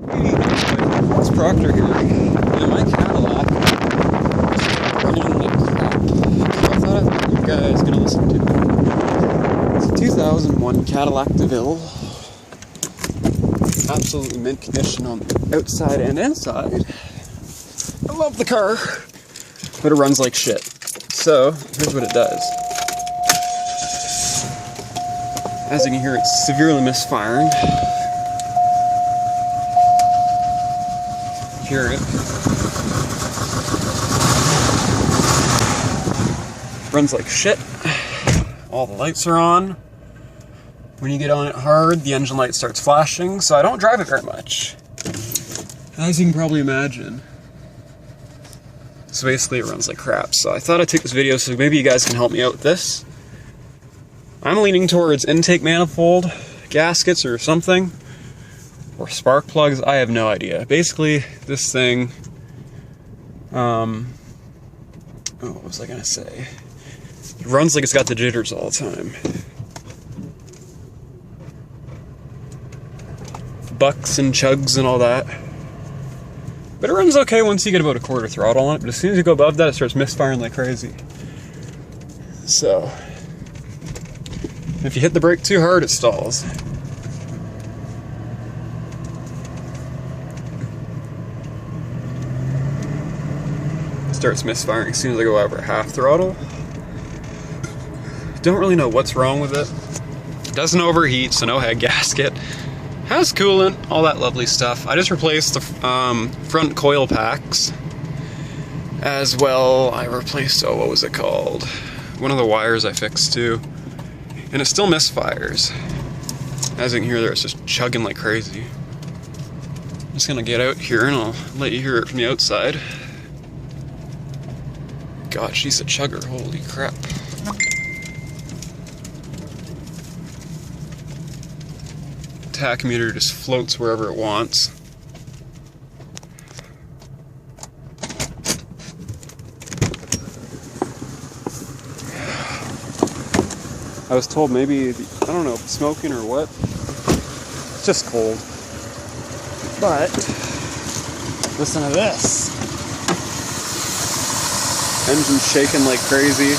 Hey, it's Proctor here. In my Cadillac, running like crap. So I thought you guys gonna listen to it. It's a 2001 Cadillac DeVille. Absolutely mint condition on the outside and inside. I love the car, but it runs like shit. So here's what it does. As you can hear, it's severely misfiring. Hear it. Runs like shit. All the lights are on. When you get on it hard, the engine light starts flashing, so I don't drive it very much. As you can probably imagine. So basically it runs like crap. So I thought I'd take this video so maybe you guys can help me out with this. I'm leaning towards intake manifold gaskets or something. Or spark plugs, I have no idea. Basically, this thing, what was I gonna say? It runs like it's got the jitters all the time. Bucks and chugs and all that. But it runs okay once you get about a quarter throttle on it, but as soon as you go above that, it starts misfiring like crazy. So, if you hit the brake too hard, it stalls. Starts misfiring as soon as I go over half throttle. Don't really know what's wrong with it. Doesn't overheat, so no head gasket. Has coolant, all that lovely stuff. I just replaced the front coil packs. As well, I replaced, what was it called? One of the wires I fixed too. And it still misfires. As you can hear there, it's just chugging like crazy. I'm just gonna get out here and I'll let you hear it from the outside. God, she's a chugger, holy crap. Tachometer just floats wherever it wants. I was told maybe, I don't know, smoking or what. It's just cold. But, listen to this. Engine shaking like crazy.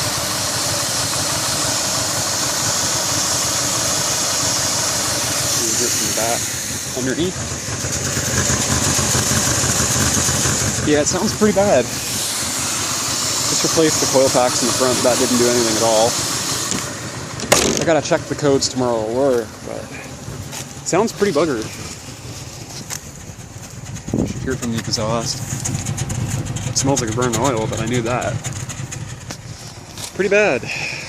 Get some back underneath. Yeah, it sounds pretty bad. Just replaced the coil packs in the front, that didn't do anything at all. I gotta check the codes tomorrow at work, but it sounds pretty buggered. You should hear it from the exhaust. It smells like a burned oil, but I knew that. Pretty bad.